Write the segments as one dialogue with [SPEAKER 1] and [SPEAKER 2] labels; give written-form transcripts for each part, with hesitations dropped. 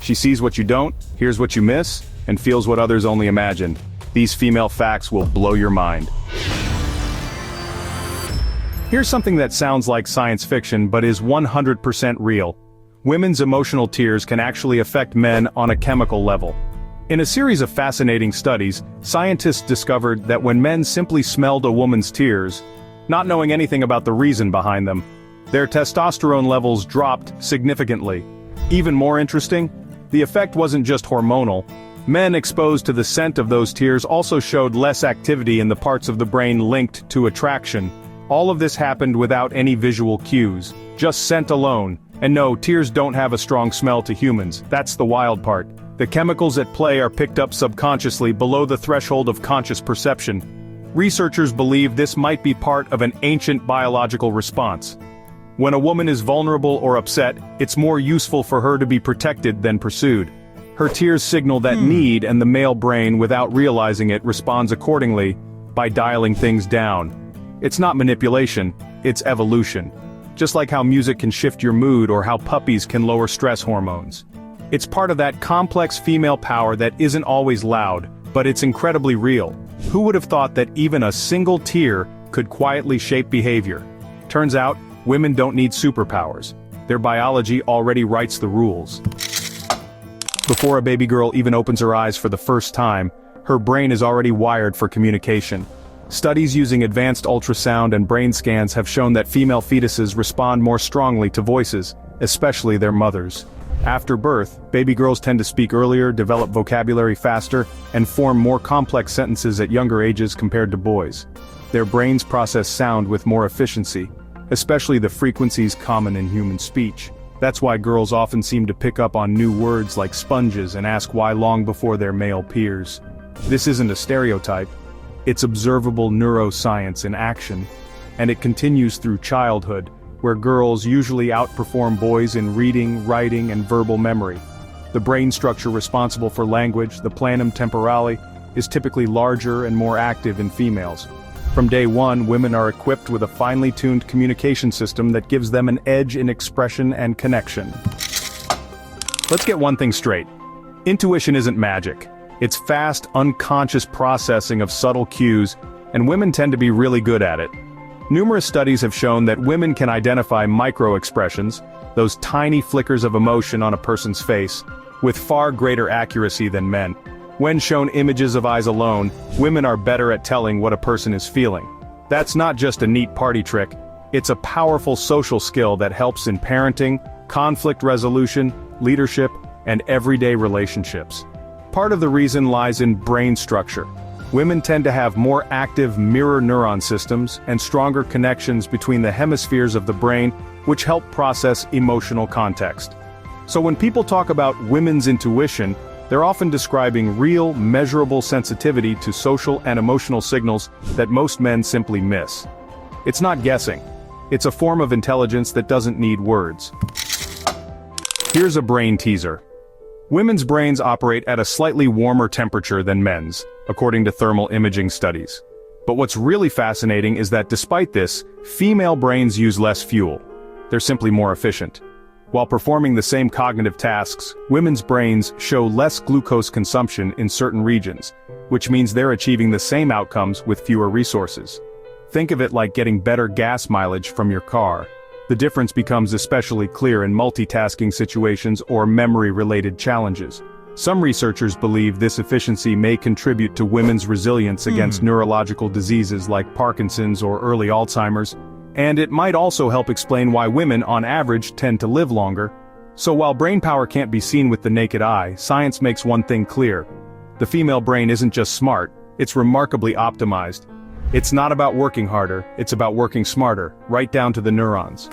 [SPEAKER 1] She sees what you don't, hears what you miss, and feels what others only imagine. These female facts will blow your mind. Here's something that sounds like science fiction but is 100% real. Women's emotional tears can actually affect men on a chemical level. In a series of fascinating studies, scientists discovered that when men simply smelled a woman's tears, not knowing anything about the reason behind them, their testosterone levels dropped significantly. Even more interesting, the effect wasn't just hormonal. Men exposed to the scent of those tears also showed less activity in the parts of the brain linked to attraction. All of this happened without any visual cues, just scent alone. And no, tears don't have a strong smell to humans, that's the wild part. The chemicals at play are picked up subconsciously below the threshold of conscious perception. Researchers believe this might be part of an ancient biological response. When a woman is vulnerable or upset, it's more useful for her to be protected than pursued. Her tears signal that need, and the male brain, without realizing it, responds accordingly by dialing things down. It's not manipulation, it's evolution. Just like how music can shift your mood or how puppies can lower stress hormones. It's part of that complex female power that isn't always loud, but it's incredibly real. Who would have thought that even a single tear could quietly shape behavior? Turns out, women don't need superpowers. Their biology already writes the rules. Before a baby girl even opens her eyes for the first time, her brain is already wired for communication. Studies using advanced ultrasound and brain scans have shown that female fetuses respond more strongly to voices, especially their mothers. After birth, baby girls tend to speak earlier, develop vocabulary faster, and form more complex sentences at younger ages compared to boys. Their brains process sound with more efficiency, especially the frequencies common in human speech. That's why girls often seem to pick up on new words like sponges and ask why long before their male peers. This isn't a stereotype. It's observable neuroscience in action, and it continues through childhood, where girls usually outperform boys in reading, writing, and verbal memory. The brain structure responsible for language, the planum temporale, is typically larger and more active in females. From day one, women are equipped with a finely tuned communication system that gives them an edge in expression and connection. Let's get one thing straight. Intuition isn't magic. It's fast, unconscious processing of subtle cues, and women tend to be really good at it. Numerous studies have shown that women can identify micro-expressions, those tiny flickers of emotion on a person's face, with far greater accuracy than men. When shown images of eyes alone, women are better at telling what a person is feeling. That's not just a neat party trick, it's a powerful social skill that helps in parenting, conflict resolution, leadership, and everyday relationships. Part of the reason lies in brain structure. Women tend to have more active mirror neuron systems and stronger connections between the hemispheres of the brain, which help process emotional context. So when people talk about women's intuition, they're often describing real, measurable sensitivity to social and emotional signals that most men simply miss. It's not guessing. It's a form of intelligence that doesn't need words. Here's a brain teaser. Women's brains operate at a slightly warmer temperature than men's, according to thermal imaging studies. But what's really fascinating is that despite this, female brains use less fuel. They're simply more efficient. While performing the same cognitive tasks, women's brains show less glucose consumption in certain regions, which means they're achieving the same outcomes with fewer resources. Think of it like getting better gas mileage from your car. The difference becomes especially clear in multitasking situations or memory-related challenges. Some researchers believe this efficiency may contribute to women's resilience against neurological diseases like Parkinson's or early Alzheimer's, and it might also help explain why women, on average, tend to live longer. So while brainpower can't be seen with the naked eye, science makes one thing clear. The female brain isn't just smart, it's remarkably optimized. It's not about working harder, it's about working smarter, right down to the neurons.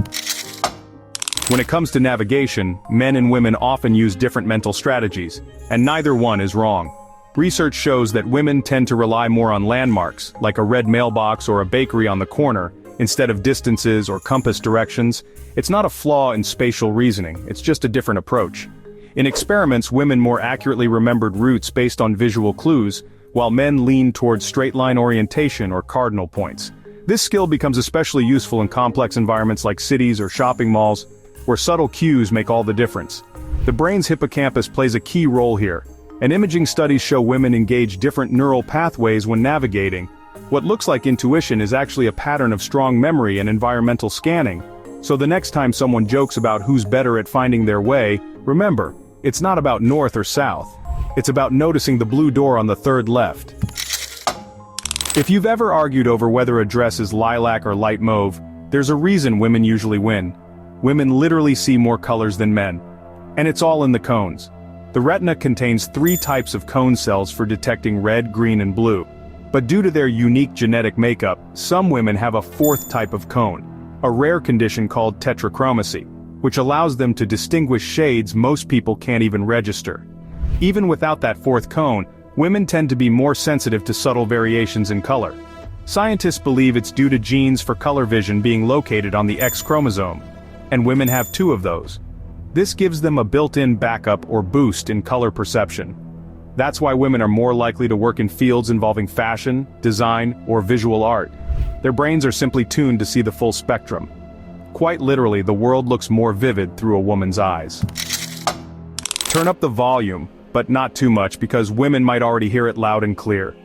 [SPEAKER 1] When it comes to navigation, men and women often use different mental strategies, and neither one is wrong. Research shows that women tend to rely more on landmarks, like a red mailbox or a bakery on the corner, instead of distances or compass directions. It's not a flaw in spatial reasoning, it's just a different approach. In experiments, women more accurately remembered routes based on visual clues, while men leaned towards straight-line orientation or cardinal points. This skill becomes especially useful in complex environments like cities or shopping malls, where subtle cues make all the difference. The brain's hippocampus plays a key role here, and imaging studies show women engage different neural pathways when navigating. What looks like intuition is actually a pattern of strong memory and environmental scanning. So the next time someone jokes about who's better at finding their way, remember, it's not about north or south. It's about noticing the blue door on the third left. If you've ever argued over whether a dress is lilac or light mauve, there's a reason women usually win. Women literally see more colors than men. And it's all in the cones. The retina contains 3 types of cone cells for detecting red, green, and blue. But due to their unique genetic makeup, some women have a 4th type of cone, a rare condition called tetrachromacy, which allows them to distinguish shades most people can't even register. Even without that 4th cone, women tend to be more sensitive to subtle variations in color. Scientists believe it's due to genes for color vision being located on the X chromosome, and women have 2 of those. This gives them a built-in backup or boost in color perception. That's why women are more likely to work in fields involving fashion, design, or visual art. Their brains are simply tuned to see the full spectrum. Quite literally, the world looks more vivid through a woman's eyes. Turn up the volume, but not too much because women might already hear it loud and clear.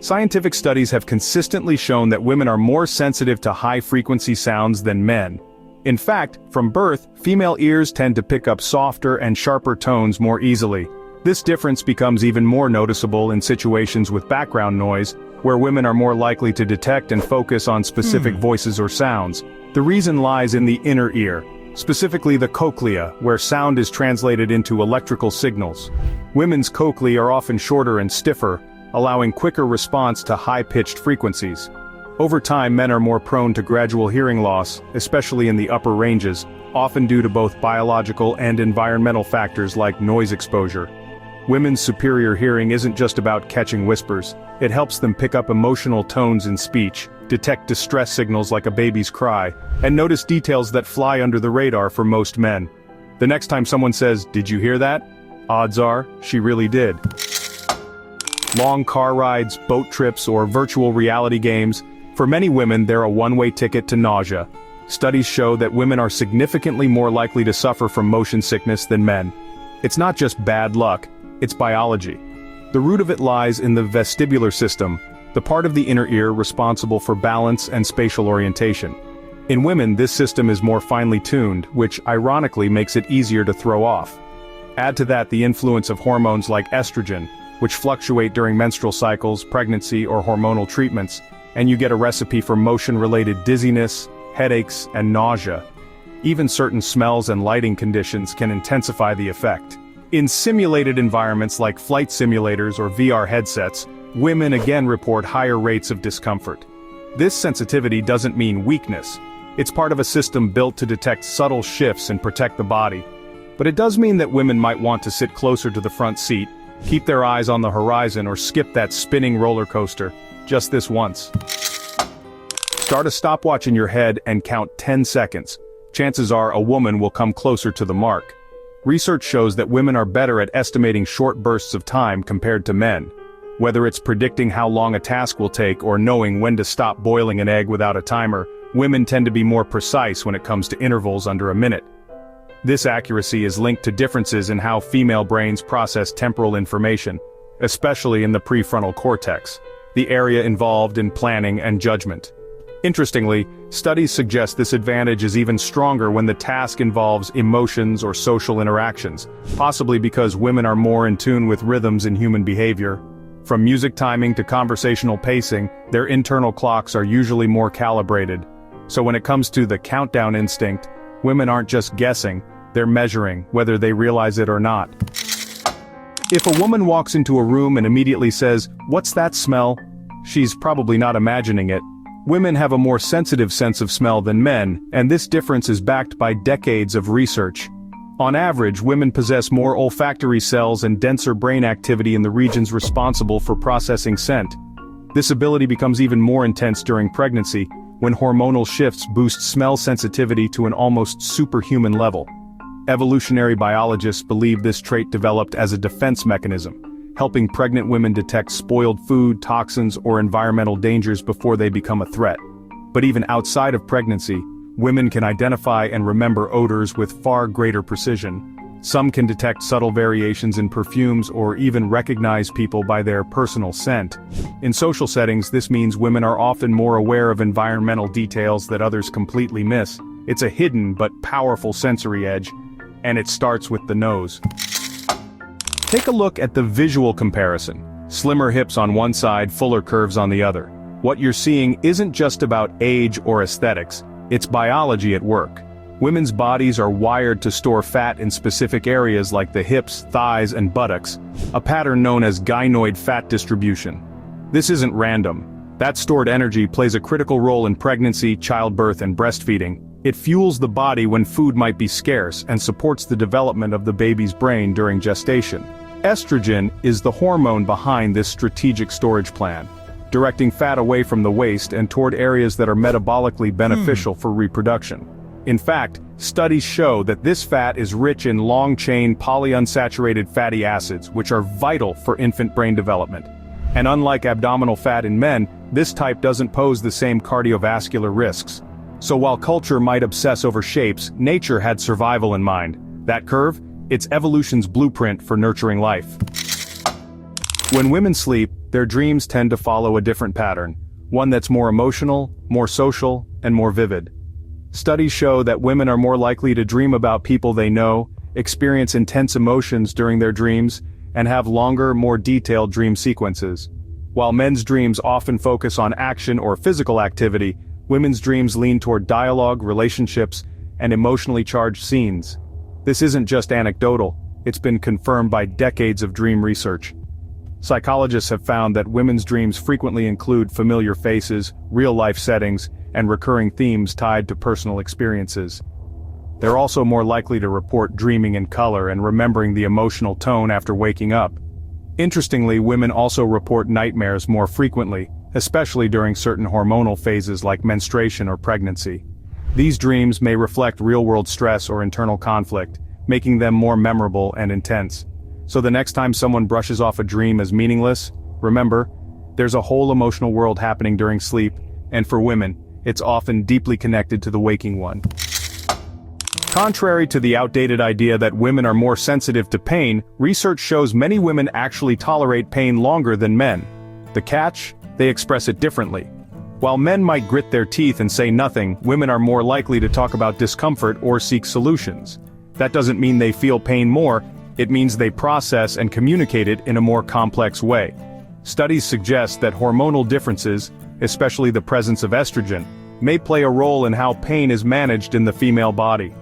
[SPEAKER 1] Scientific studies have consistently shown that women are more sensitive to high-frequency sounds than men. In fact, from birth, female ears tend to pick up softer and sharper tones more easily. This difference becomes even more noticeable in situations with background noise, where women are more likely to detect and focus on specific voices or sounds. The reason lies in the inner ear, specifically the cochlea, where sound is translated into electrical signals. Women's cochlea are often shorter and stiffer, allowing quicker response to high-pitched frequencies. Over time, men are more prone to gradual hearing loss, especially in the upper ranges, often due to both biological and environmental factors like noise exposure. Women's superior hearing isn't just about catching whispers. It helps them pick up emotional tones in speech, detect distress signals like a baby's cry, and notice details that fly under the radar for most men. The next time someone says, "Did you hear that?" Odds are, she really did. Long car rides, boat trips, or virtual reality games. For many women, they're a one-way ticket to nausea. Studies show that women are significantly more likely to suffer from motion sickness than men. It's not just bad luck, it's biology. The root of it lies in the vestibular system, the part of the inner ear responsible for balance and spatial orientation. In women, this system is more finely tuned, which ironically makes it easier to throw off. Add to that the influence of hormones like estrogen, which fluctuate during menstrual cycles, pregnancy, or hormonal treatments, and you get a recipe for motion-related dizziness, headaches, and nausea. Even certain smells and lighting conditions can intensify the effect. In simulated environments like flight simulators or VR headsets, women again report higher rates of discomfort. This sensitivity doesn't mean weakness. It's part of a system built to detect subtle shifts and protect the body. But it does mean that women might want to sit closer to the front seat, keep their eyes on the horizon, or skip that spinning roller coaster. Just this once. Start a stopwatch in your head and count 10 seconds. Chances are a woman will come closer to the mark. Research shows that women are better at estimating short bursts of time compared to men. Whether it's predicting how long a task will take or knowing when to stop boiling an egg without a timer, women tend to be more precise when it comes to intervals under a minute. This accuracy is linked to differences in how female brains process temporal information, especially in the prefrontal cortex, the area involved in planning and judgment. Interestingly, studies suggest this advantage is even stronger when the task involves emotions or social interactions, possibly because women are more in tune with rhythms in human behavior. From music timing to conversational pacing, their internal clocks are usually more calibrated. So when it comes to the countdown instinct, women aren't just guessing, they're measuring, whether they realize it or not. If a woman walks into a room and immediately says, "What's that smell?" she's probably not imagining it. Women have a more sensitive sense of smell than men, and this difference is backed by decades of research. On average, women possess more olfactory cells and denser brain activity in the regions responsible for processing scent. This ability becomes even more intense during pregnancy, when hormonal shifts boost smell sensitivity to an almost superhuman level. Evolutionary biologists believe this trait developed as a defense mechanism, helping pregnant women detect spoiled food, toxins, or environmental dangers before they become a threat. But even outside of pregnancy, women can identify and remember odors with far greater precision. Some can detect subtle variations in perfumes or even recognize people by their personal scent. In social settings, this means women are often more aware of environmental details that others completely miss. It's a hidden but powerful sensory edge, and it starts with the nose. Take a look at the visual comparison. Slimmer hips on one side, fuller curves on the other. What you're seeing isn't just about age or aesthetics, it's biology at work. Women's bodies are wired to store fat in specific areas like the hips, thighs, and buttocks, a pattern known as gynoid fat distribution. This isn't random. That stored energy plays a critical role in pregnancy, childbirth, and breastfeeding. It fuels the body when food might be scarce and supports the development of the baby's brain during gestation. Estrogen is the hormone behind this strategic storage plan, directing fat away from the waist and toward areas that are metabolically beneficial for reproduction. In fact, studies show that this fat is rich in long-chain polyunsaturated fatty acids, which are vital for infant brain development. And unlike abdominal fat in men, this type doesn't pose the same cardiovascular risks. So while culture might obsess over shapes, nature had survival in mind. That curve? It's evolution's blueprint for nurturing life. When women sleep, their dreams tend to follow a different pattern, one that's more emotional, more social, and more vivid. Studies show that women are more likely to dream about people they know, experience intense emotions during their dreams, and have longer, more detailed dream sequences. While men's dreams often focus on action or physical activity, women's dreams lean toward dialogue, relationships, and emotionally charged scenes. This isn't just anecdotal, it's been confirmed by decades of dream research. Psychologists have found that women's dreams frequently include familiar faces, real-life settings, and recurring themes tied to personal experiences. They're also more likely to report dreaming in color and remembering the emotional tone after waking up. Interestingly, women also report nightmares more frequently, especially during certain hormonal phases like menstruation or pregnancy. These dreams may reflect real-world stress or internal conflict, making them more memorable and intense. So the next time someone brushes off a dream as meaningless, remember, there's a whole emotional world happening during sleep, and for women, it's often deeply connected to the waking one. Contrary to the outdated idea that women are more sensitive to pain, research shows many women actually tolerate pain longer than men. The catch? They express it differently. While men might grit their teeth and say nothing, women are more likely to talk about discomfort or seek solutions. That doesn't mean they feel pain more, it means they process and communicate it in a more complex way. Studies suggest that hormonal differences, especially the presence of estrogen, may play a role in how pain is managed in the female body.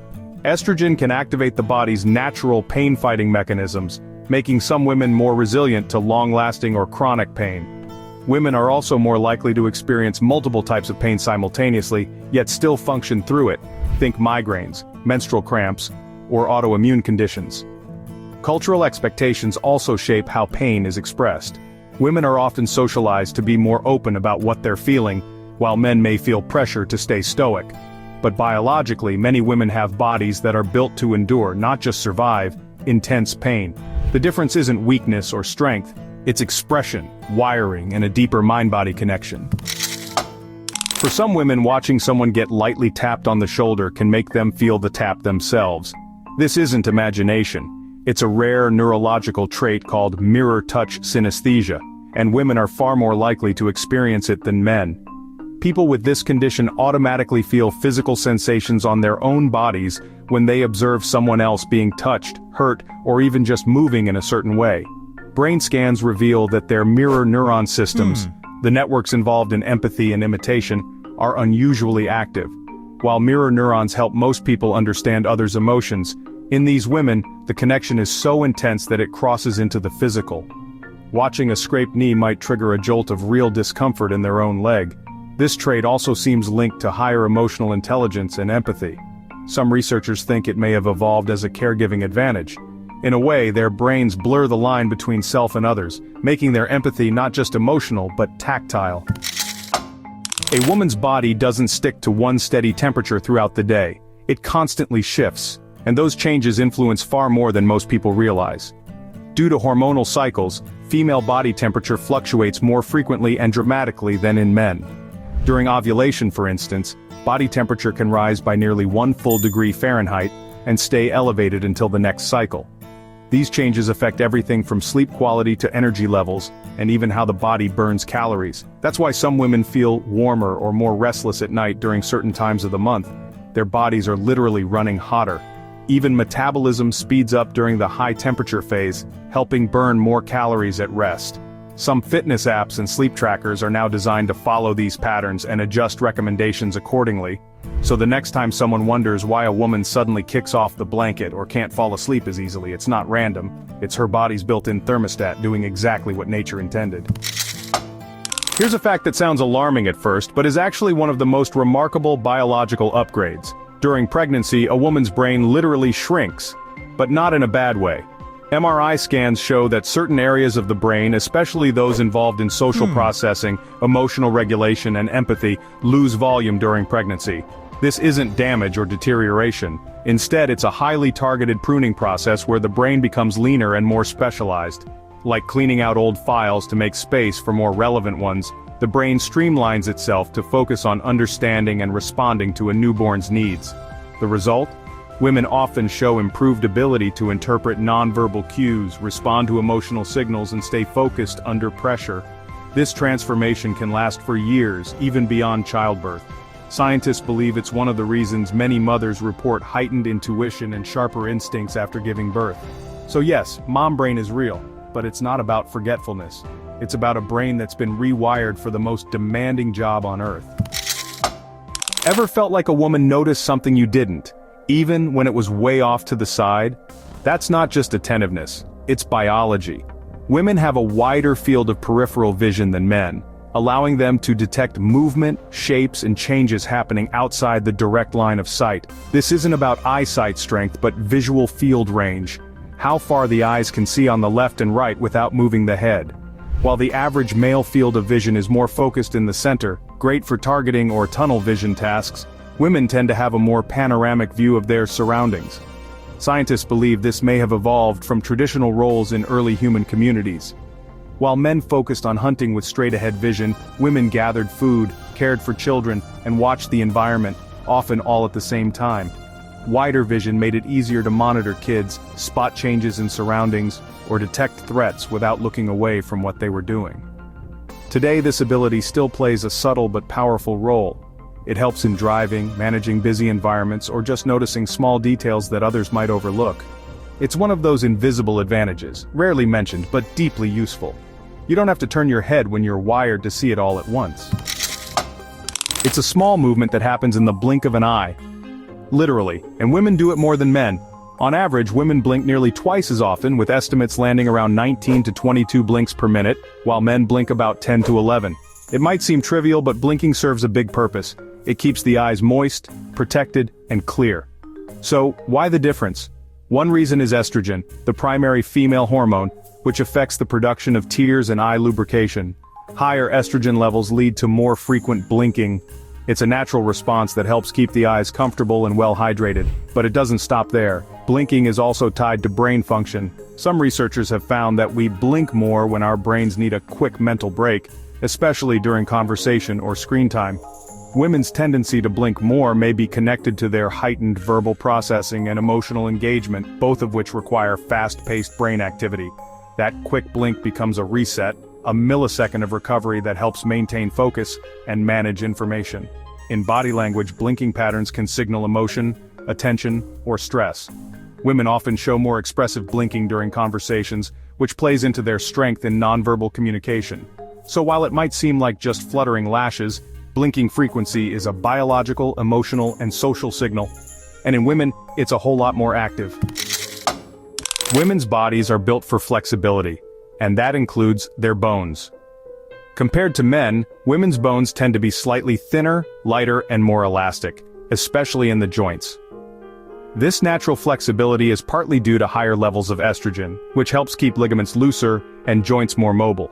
[SPEAKER 1] Estrogen can activate the body's natural pain-fighting mechanisms, making some women more resilient to long-lasting or chronic pain. Women are also more likely to experience multiple types of pain simultaneously, yet still function through it. Think migraines, menstrual cramps, or autoimmune conditions. Cultural expectations also shape how pain is expressed. Women are often socialized to be more open about what they're feeling, while men may feel pressure to stay stoic. But biologically, many women have bodies that are built to endure, not just survive, intense pain. The difference isn't weakness or strength, it's expression, wiring, and a deeper mind-body connection. For some women, watching someone get lightly tapped on the shoulder can make them feel the tap themselves. This isn't imagination. It's a rare neurological trait called mirror touch synesthesia, and women are far more likely to experience it than men. People with this condition automatically feel physical sensations on their own bodies when they observe someone else being touched, hurt, or even just moving in a certain way. Brain scans reveal that their mirror neuron systems, the networks involved in empathy and imitation, are unusually active. While mirror neurons help most people understand others' emotions, in these women, the connection is so intense that it crosses into the physical. Watching a scraped knee might trigger a jolt of real discomfort in their own leg. This trait also seems linked to higher emotional intelligence and empathy. Some researchers think it may have evolved as a caregiving advantage. In a way, their brains blur the line between self and others, making their empathy not just emotional but tactile. A woman's body doesn't stick to one steady temperature throughout the day. It constantly shifts, and those changes influence far more than most people realize. Due to hormonal cycles, female body temperature fluctuates more frequently and dramatically than in men. During ovulation, for instance, body temperature can rise by nearly 1 full degree Fahrenheit, and stay elevated until the next cycle. These changes affect everything from sleep quality to energy levels, and even how the body burns calories. That's why some women feel warmer or more restless at night during certain times of the month. Their bodies are literally running hotter. Even metabolism speeds up during the high temperature phase, helping burn more calories at rest. Some fitness apps and sleep trackers are now designed to follow these patterns and adjust recommendations accordingly. So the next time someone wonders why a woman suddenly kicks off the blanket or can't fall asleep as easily, it's not random. It's her body's built-in thermostat doing exactly what nature intended. Here's a fact that sounds alarming at first, but is actually one of the most remarkable biological upgrades. During pregnancy, a woman's brain literally shrinks, but not in a bad way. MRI scans show that certain areas of the brain, especially those involved in social processing, emotional regulation, and empathy, lose volume during pregnancy. This isn't damage or deterioration. Instead, it's a highly targeted pruning process where the brain becomes leaner and more specialized. Like cleaning out old files to make space for more relevant ones, the brain streamlines itself to focus on understanding and responding to a newborn's needs. The result? Women often show improved ability to interpret nonverbal cues, respond to emotional signals, and stay focused under pressure. This transformation can last for years, even beyond childbirth. Scientists believe it's one of the reasons many mothers report heightened intuition and sharper instincts after giving birth. So yes, mom brain is real, but it's not about forgetfulness. It's about a brain that's been rewired for the most demanding job on Earth. Ever felt like a woman noticed something you didn't, even when it was way off to the side? That's not just attentiveness, it's biology. Women have a wider field of peripheral vision than men, allowing them to detect movement, shapes, and changes happening outside the direct line of sight. This isn't about eyesight strength but visual field range, how far the eyes can see on the left and right without moving the head. While the average male field of vision is more focused in the center, great for targeting or tunnel vision tasks, women tend to have a more panoramic view of their surroundings. Scientists believe this may have evolved from traditional roles in early human communities. While men focused on hunting with straight-ahead vision, women gathered food, cared for children, and watched the environment, often all at the same time. Wider vision made it easier to monitor kids, spot changes in surroundings, or detect threats without looking away from what they were doing. Today, this ability still plays a subtle but powerful role. It helps in driving, managing busy environments, or just noticing small details that others might overlook. It's one of those invisible advantages, rarely mentioned but deeply useful. You don't have to turn your head when you're wired to see it all at once. It's a small movement that happens in the blink of an eye. Literally, and women do it more than men. On average, women blink nearly twice as often, with estimates landing around 19 to 22 blinks per minute, while men blink about 10 to 11. It might seem trivial, but blinking serves a big purpose. It keeps the eyes moist, protected, and clear. So, why the difference? One reason is estrogen, the primary female hormone, which affects the production of tears and eye lubrication. Higher estrogen levels lead to more frequent blinking. It's a natural response that helps keep the eyes comfortable and well hydrated, but it doesn't stop there. Blinking is also tied to brain function. Some researchers have found that we blink more when our brains need a quick mental break, especially during conversation or screen time. Women's tendency to blink more may be connected to their heightened verbal processing and emotional engagement, both of which require fast-paced brain activity. That quick blink becomes a reset, a millisecond of recovery that helps maintain focus and manage information. In body language, blinking patterns can signal emotion, attention, or stress. Women often show more expressive blinking during conversations, which plays into their strength in nonverbal communication. So while it might seem like just fluttering lashes, blinking frequency is a biological, emotional, and social signal. And in women, it's a whole lot more active. Women's bodies are built for flexibility, and that includes their bones. Compared to men, women's bones tend to be slightly thinner, lighter, and more elastic, especially in the joints. This natural flexibility is partly due to higher levels of estrogen, which helps keep ligaments looser and joints more mobile.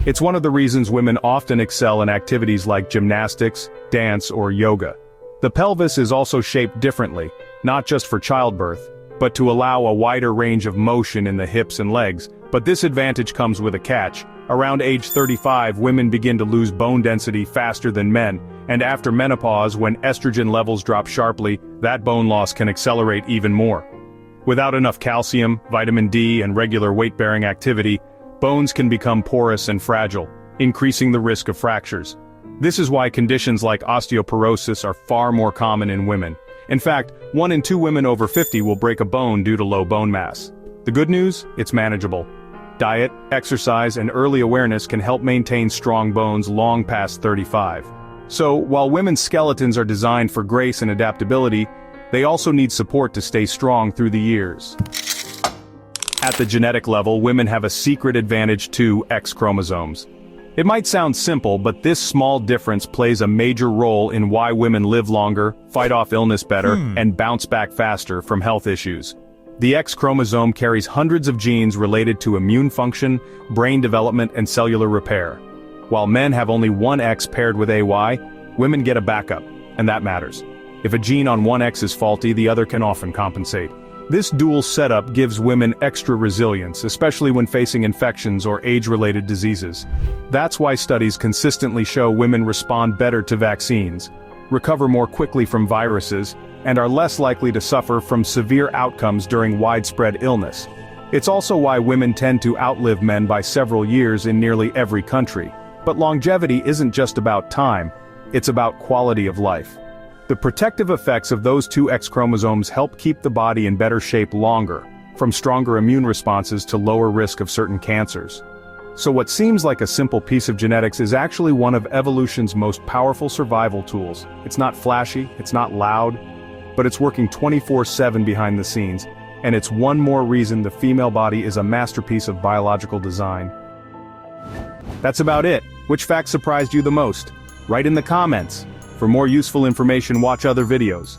[SPEAKER 1] It's one of the reasons women often excel in activities like gymnastics, dance, or yoga. The pelvis is also shaped differently, not just for childbirth, but to allow a wider range of motion in the hips and legs. But this advantage comes with a catch. Around age 35, women begin to lose bone density faster than men, and after menopause, when estrogen levels drop sharply, that bone loss can accelerate even more. Without enough calcium, vitamin D, and regular weight-bearing activity, bones can become porous and fragile, increasing the risk of fractures. This is why conditions like osteoporosis are far more common in women. In fact, 1 in 2 women over 50 will break a bone due to low bone mass. The good news? It's manageable. Diet, exercise, and early awareness can help maintain strong bones long past 35. So, while women's skeletons are designed for grace and adaptability, they also need support to stay strong through the years. At the genetic level, women have a secret advantage to X chromosomes. It might sound simple, but this small difference plays a major role in why women live longer, fight off illness better, and bounce back faster from health issues. The X chromosome carries hundreds of genes related to immune function, brain development, and cellular repair. While men have only one X paired with AY, women get a backup, and that matters. If a gene on one X is faulty, the other can often compensate. This dual setup gives women extra resilience, especially when facing infections or age-related diseases. That's why studies consistently show women respond better to vaccines, recover more quickly from viruses, and are less likely to suffer from severe outcomes during widespread illness. It's also why women tend to outlive men by several years in nearly every country. But longevity isn't just about time, it's about quality of life. The protective effects of those two X chromosomes help keep the body in better shape longer, from stronger immune responses to lower risk of certain cancers. So what seems like a simple piece of genetics is actually one of evolution's most powerful survival tools. It's not flashy, it's not loud, but it's working 24/7 behind the scenes, and it's one more reason the female body is a masterpiece of biological design. That's about it. Which fact surprised you the most? Write in the comments. For more useful information, watch other videos.